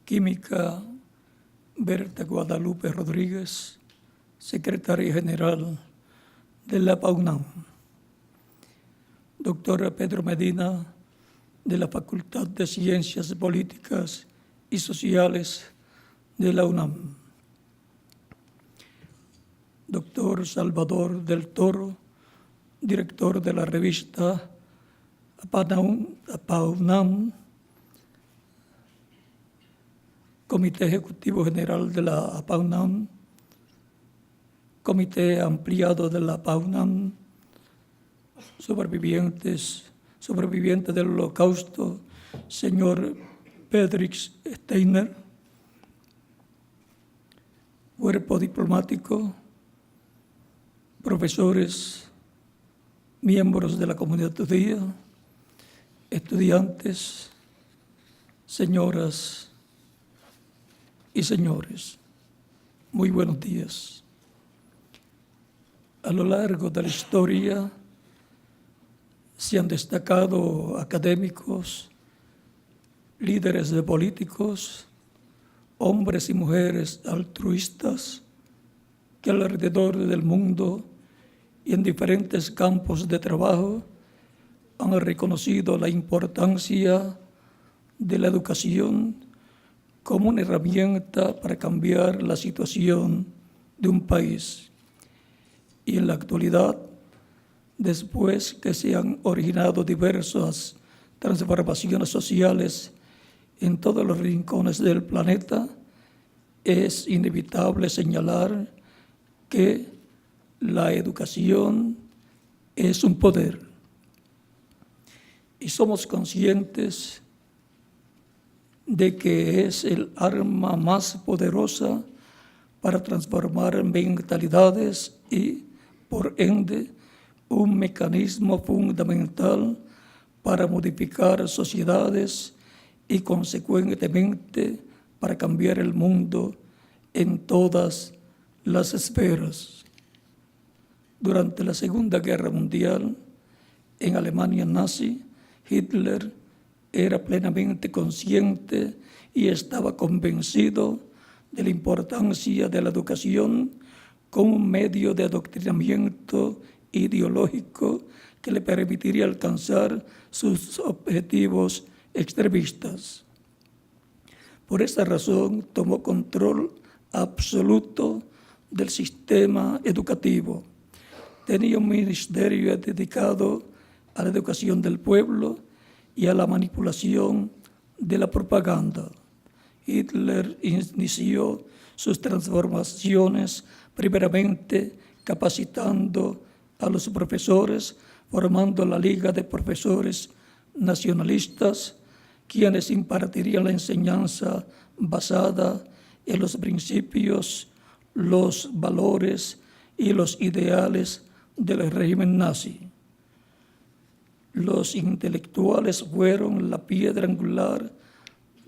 Química Berta Guadalupe Rodríguez, Secretaria General de la UNAM. Doctora Pedro Medina, de la Facultad de Ciencias Políticas y Sociales de la UNAM. Doctor Salvador del Toro, director de la revista APAUNAM, Comité Ejecutivo General de la APAUNAM, Comité Ampliado de la APAUNAM, sobreviviente del Holocausto, señor Pedrix Steiner, cuerpo diplomático, profesores, miembros de la comunidad judía, estudiantes, señoras y señores, muy buenos días. A lo largo de la historia se han destacado académicos, líderes de políticos, hombres y mujeres altruistas que alrededor del mundo y en diferentes campos de trabajo han reconocido la importancia de la educación como una herramienta para cambiar la situación de un país. Y en la actualidad, después que se han originado diversas transformaciones sociales en todos los rincones del planeta, es inevitable señalar que la educación es un poder. Y somos conscientes de que es el arma más poderosa para transformar mentalidades y, por ende, un mecanismo fundamental para modificar sociedades y, consecuentemente, para cambiar el mundo en todas las esferas. Durante la Segunda Guerra Mundial, en Alemania nazi, Hitler era plenamente consciente y estaba convencido de la importancia de la educación como un medio de adoctrinamiento ideológico que le permitiría alcanzar sus objetivos extremistas. Por esta razón, tomó control absoluto del sistema educativo. Tenía un ministerio dedicado a la educación del pueblo y a la manipulación de la propaganda. Hitler inició sus transformaciones primeramente capacitando a los profesores, formando la Liga de Profesores Nacionalistas, quienes impartirían la enseñanza basada en los principios, los valores y los ideales del régimen nazi. Los intelectuales fueron la piedra angular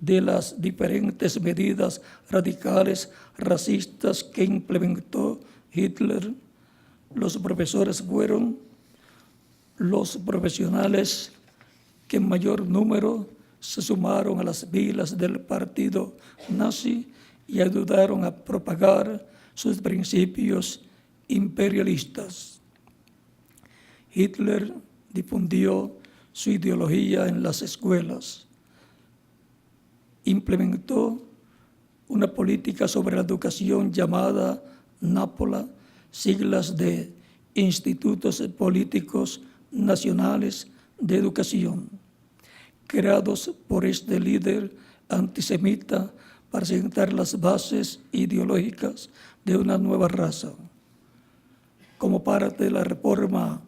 de las diferentes medidas radicales racistas que implementó Hitler. Los profesores fueron los profesionales que en mayor número se sumaron a las filas del partido nazi y ayudaron a propagar sus principios imperialistas. Hitler difundió su ideología en las escuelas, implementó una política sobre la educación llamada NAPOLA, siglas de Institutos Políticos Nacionales de Educación, creados por este líder antisemita para sentar las bases ideológicas de una nueva raza. Como parte de la reforma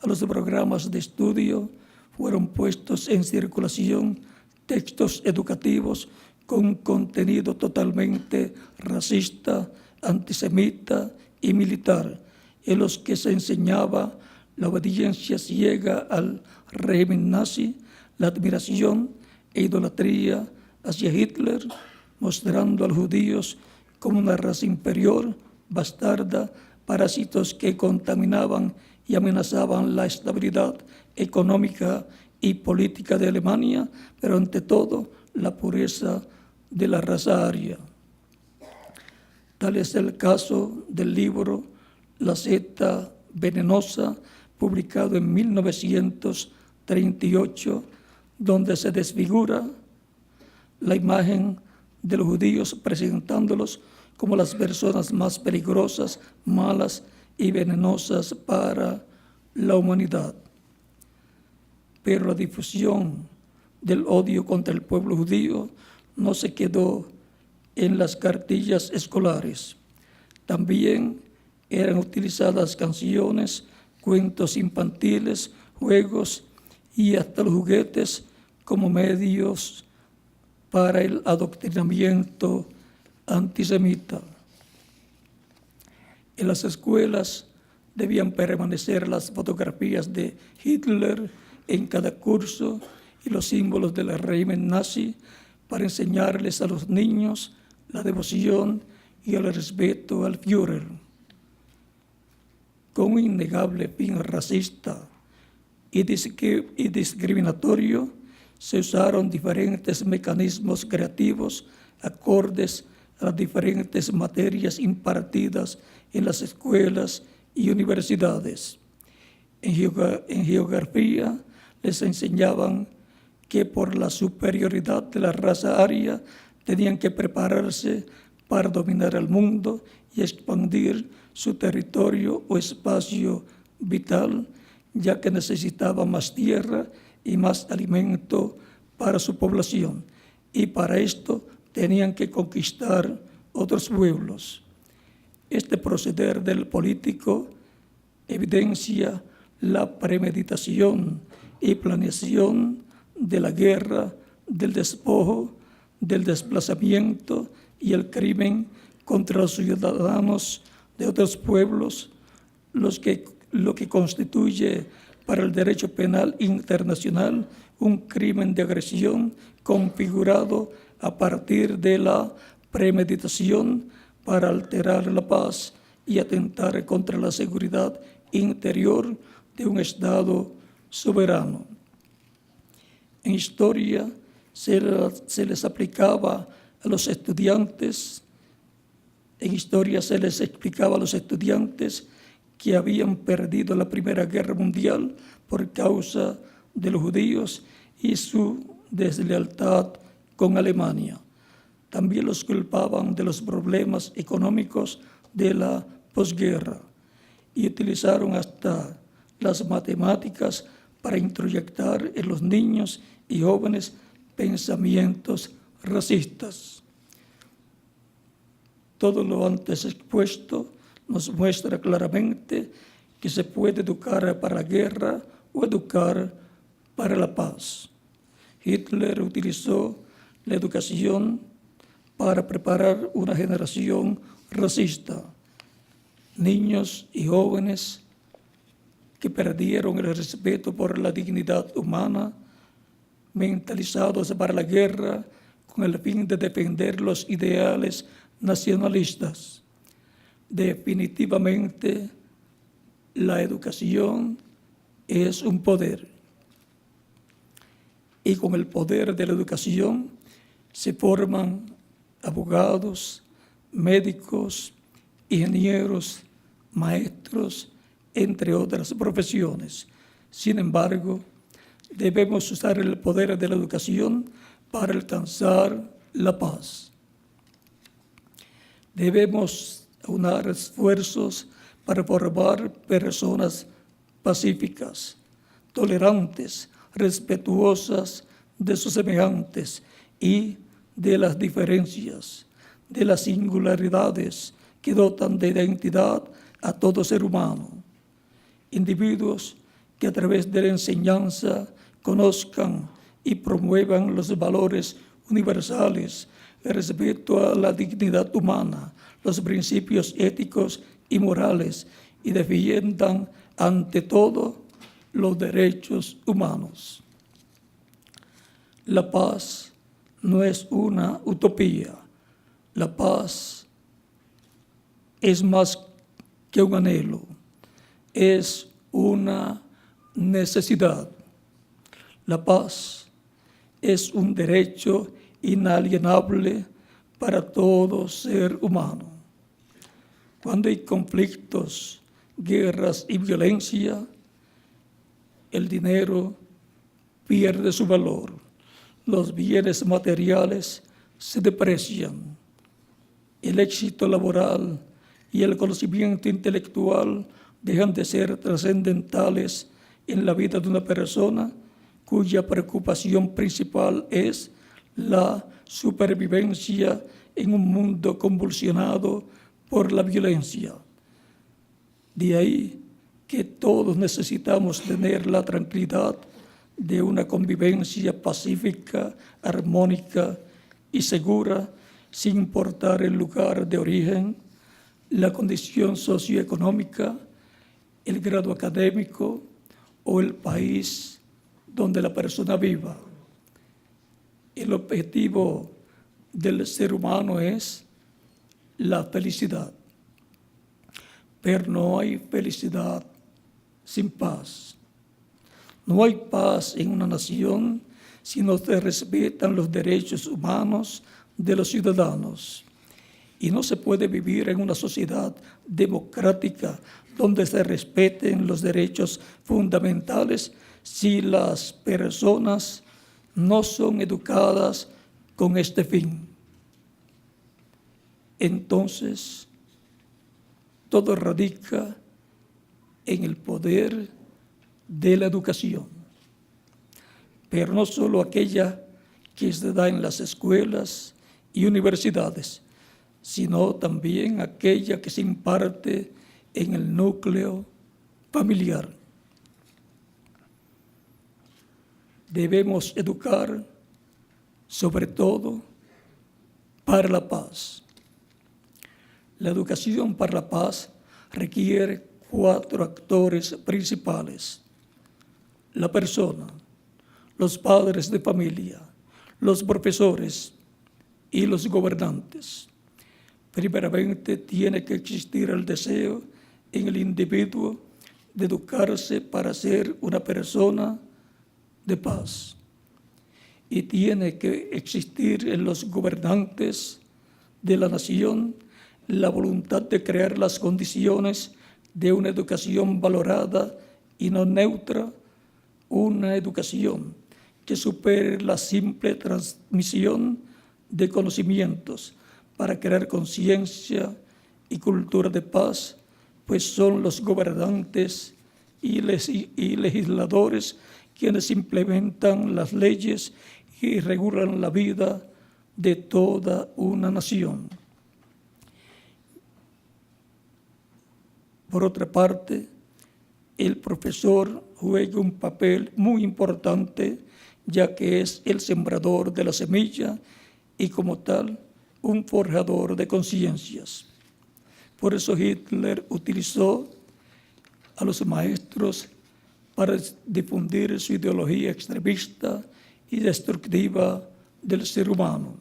a los programas de estudio, fueron puestos en circulación textos educativos con contenido totalmente racista, antisemita y militar, en los que se enseñaba la obediencia ciega al régimen nazi, la admiración e idolatría hacia Hitler, mostrando a los judíos como una raza inferior, bastarda, parásitos que contaminaban y amenazaban la estabilidad económica y política de Alemania, pero ante todo la pureza de la raza aria. Tal es el caso del libro La secta venenosa, publicado en 1938, donde se desfigura la imagen de los judíos presentándolos como las personas más peligrosas, malas y venenosas para la humanidad. Pero la difusión del odio contra el pueblo judío no se quedó en las cartillas escolares. También eran utilizadas canciones, cuentos infantiles, juegos y hasta los juguetes como medios para el adoctrinamiento antisemita. En las escuelas debían permanecer las fotografías de Hitler en cada curso y los símbolos del régimen nazi para enseñarles a los niños la devoción y el respeto al Führer. Con un innegable fin racista y discriminatorio, se usaron diferentes mecanismos creativos acordes a las diferentes materias impartidas en las escuelas y universidades. En geografía les enseñaban que por la superioridad de la raza aria tenían que prepararse para dominar el mundo y expandir su territorio o espacio vital, ya que necesitaba más tierra y más alimento para su población, y para esto tenían que conquistar otros pueblos. Este proceder del político evidencia la premeditación y planeación de la guerra, del despojo, del desplazamiento y el crimen contra los ciudadanos de otros pueblos, lo que constituye para el derecho penal internacional un crimen de agresión configurado a partir de la premeditación para alterar la paz y atentar contra la seguridad interior de un Estado soberano. En historia se les aplicaba a los estudiantes, que habían perdido la Primera Guerra Mundial por causa de los judíos y su deslealtad con Alemania. También los culpaban de los problemas económicos de la posguerra y utilizaron hasta las matemáticas para introyectar en los niños y jóvenes pensamientos racistas. Todo lo antes expuesto nos muestra claramente que se puede educar para la guerra o educar para la paz. Hitler utilizó la educación para preparar una generación racista. Niños y jóvenes que perdieron el respeto por la dignidad humana, mentalizados para la guerra con el fin de defender los ideales nacionalistas. Definitivamente, la educación es un poder. Y con el poder de la educación se forman abogados, médicos, ingenieros, maestros, entre otras profesiones. Sin embargo, debemos usar el poder de la educación para alcanzar la paz. Debemos aunar esfuerzos para formar personas pacíficas, tolerantes, respetuosas de sus semejantes y de las diferencias, de las singularidades que dotan de identidad a todo ser humano. Individuos que a través de la enseñanza conozcan y promuevan los valores universales, el respeto a la dignidad humana, los principios éticos y morales, y defiendan ante todo los derechos humanos. La paz no es una utopía. La paz es más que un anhelo, es una necesidad. La paz es un derecho inalienable para todo ser humano. Cuando hay conflictos, guerras y violencia, el dinero pierde su valor, los bienes materiales se deprecian, el éxito laboral y el conocimiento intelectual dejan de ser trascendentales en la vida de una persona cuya preocupación principal es la supervivencia en un mundo convulsionado por la violencia. De ahí que todos necesitamos tener la tranquilidad de una convivencia pacífica, armónica y segura, sin importar el lugar de origen, la condición socioeconómica, el grado académico o el país donde la persona viva. El objetivo del ser humano es la felicidad, pero no hay felicidad sin paz. No hay paz en una nación si no se respetan los derechos humanos de los ciudadanos. Y no se puede vivir en una sociedad democrática donde se respeten los derechos fundamentales si las personas no son educadas con este fin. Entonces, todo radica en el poder de la educación, pero no solo aquella que se da en las escuelas y universidades, sino también aquella que se imparte en el núcleo familiar. Debemos educar, sobre todo, para la paz. La educación para la paz requiere 4 actores principales: la persona, los padres de familia, los profesores y los gobernantes. Primeramente, tiene que existir el deseo en el individuo de educarse para ser una persona de paz. Y tiene que existir en los gobernantes de la nación la voluntad de crear las condiciones de una educación valorada y no neutra, una educación que supere la simple transmisión de conocimientos para crear conciencia y cultura de paz, pues son los gobernantes y legisladores quienes implementan las leyes y regulan la vida de toda una nación. Por otra parte, el profesor juega un papel muy importante, ya que es el sembrador de la semilla y, como tal, un forjador de conciencias. Por eso Hitler utilizó a los maestros para difundir su ideología extremista y destructiva del ser humano.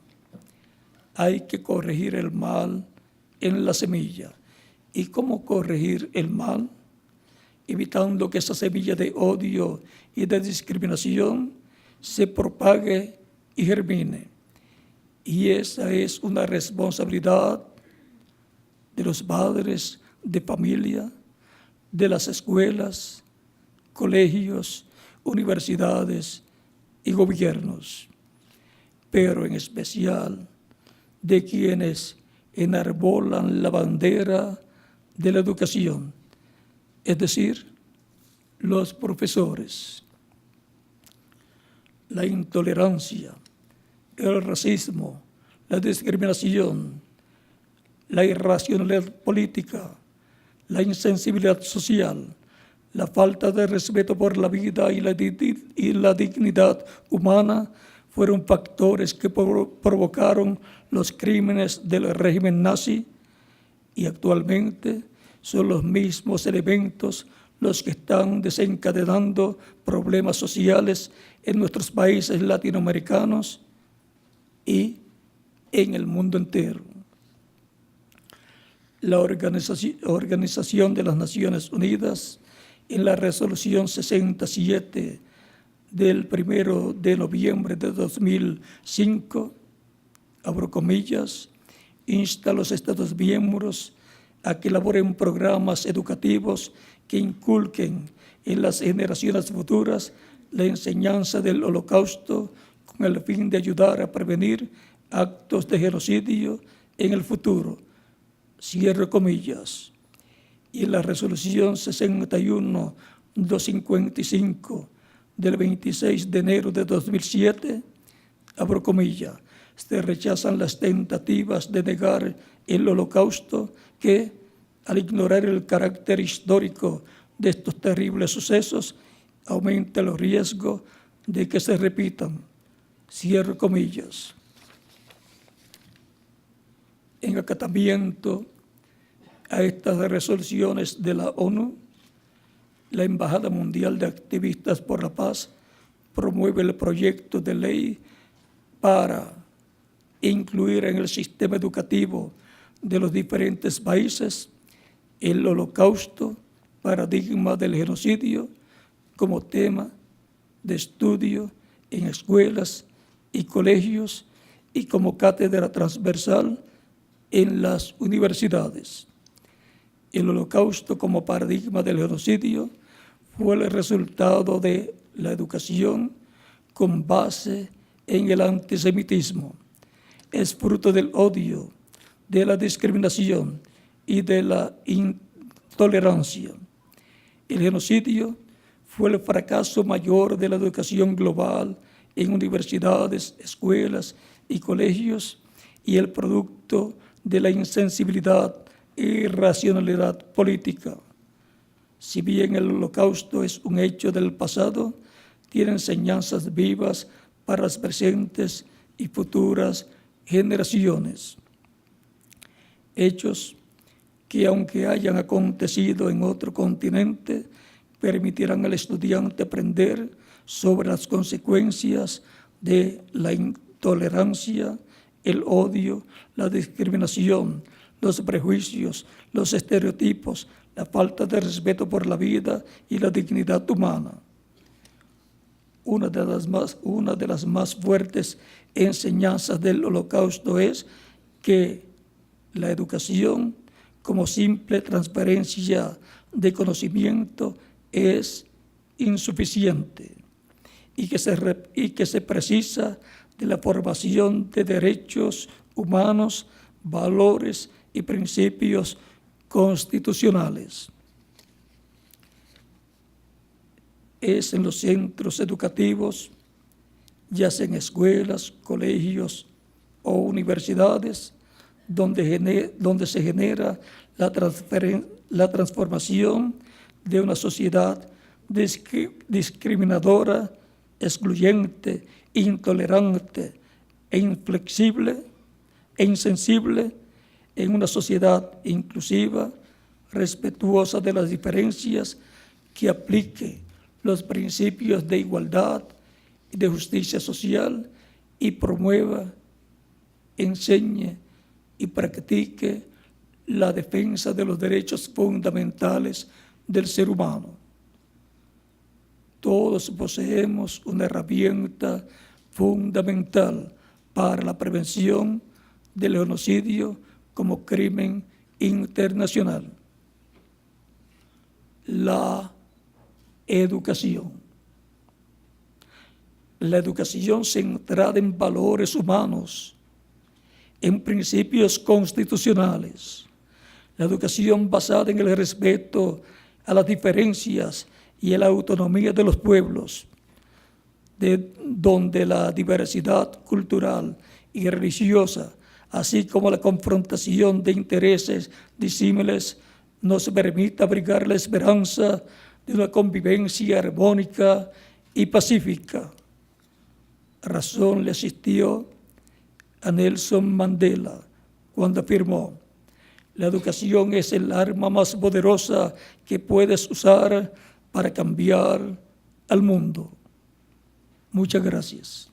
Hay que corregir el mal en la semilla. ¿Y cómo corregir el mal? Evitando que esa semilla de odio y de discriminación se propague y germine. Y esa es una responsabilidad de los padres de familia, de las escuelas, colegios, universidades y gobiernos, pero en especial de quienes enarbolan la bandera de la educación, es decir, los profesores. La intolerancia, el racismo, la discriminación, la irracionalidad política, la insensibilidad social, la falta de respeto por la vida y la dignidad humana fueron factores que provocaron los crímenes del régimen nazi, y actualmente son los mismos elementos los que están desencadenando problemas sociales en nuestros países latinoamericanos y en el mundo entero. La Organización de las Naciones Unidas, en la resolución 67 del 1 de noviembre de 2005, abro comillas, insta a los Estados miembros a que elaboren programas educativos que inculquen en las generaciones futuras la enseñanza del Holocausto con el fin de ayudar a prevenir actos de genocidio en el futuro. Cierro comillas. Y en la resolución 61-255 del 26 de enero de 2007, abro comillas, se rechazan las tentativas de negar el Holocausto que, al ignorar el carácter histórico de estos terribles sucesos, aumenta el riesgo de que se repitan. Cierro comillas. En acatamiento a estas resoluciones de la ONU, la Embajada Mundial de Activistas por la Paz promueve el proyecto de ley para incluir en el sistema educativo de los diferentes países el Holocausto, paradigma del genocidio, como tema de estudio en escuelas y colegios y como cátedra transversal en las universidades. El Holocausto como paradigma del genocidio fue el resultado de la educación con base en el antisemitismo. Es fruto del odio, de la discriminación y de la intolerancia. El genocidio fue el fracaso mayor de la educación global en universidades, escuelas y colegios y el producto de la insensibilidad e irracionalidad política. Si bien el Holocausto es un hecho del pasado, tiene enseñanzas vivas para las presentes y futuras generaciones. Hechos que, aunque hayan acontecido en otro continente, permitirán al estudiante aprender sobre las consecuencias de la intolerancia, el odio, la discriminación, los prejuicios, los estereotipos, la falta de respeto por la vida y la dignidad humana. Una de las más fuertes enseñanzas del Holocausto es que la educación, como simple transferencia de conocimiento, es insuficiente y que se precisa de la formación de derechos humanos, valores y principios constitucionales. Es en los centros educativos, ya sea en escuelas, colegios o universidades, donde se genera la transformación de una sociedad discriminadora, excluyente, intolerante e inflexible e insensible en una sociedad inclusiva, respetuosa de las diferencias, que aplique los principios de igualdad y de justicia social y promueva, enseñe y practique la defensa de los derechos fundamentales del ser humano. Todos poseemos una herramienta fundamental para la prevención del genocidio como crimen internacional: la educación. La educación centrada en valores humanos, en principios constitucionales. La educación basada en el respeto a las diferencias y a la autonomía de los pueblos, donde la diversidad cultural y religiosa, así como la confrontación de intereses disímiles, nos permite abrigar la esperanza de una convivencia armónica y pacífica. Razón le asistió a Nelson Mandela cuando afirmó: la educación es el arma más poderosa que puedes usar para cambiar al mundo. Muchas gracias.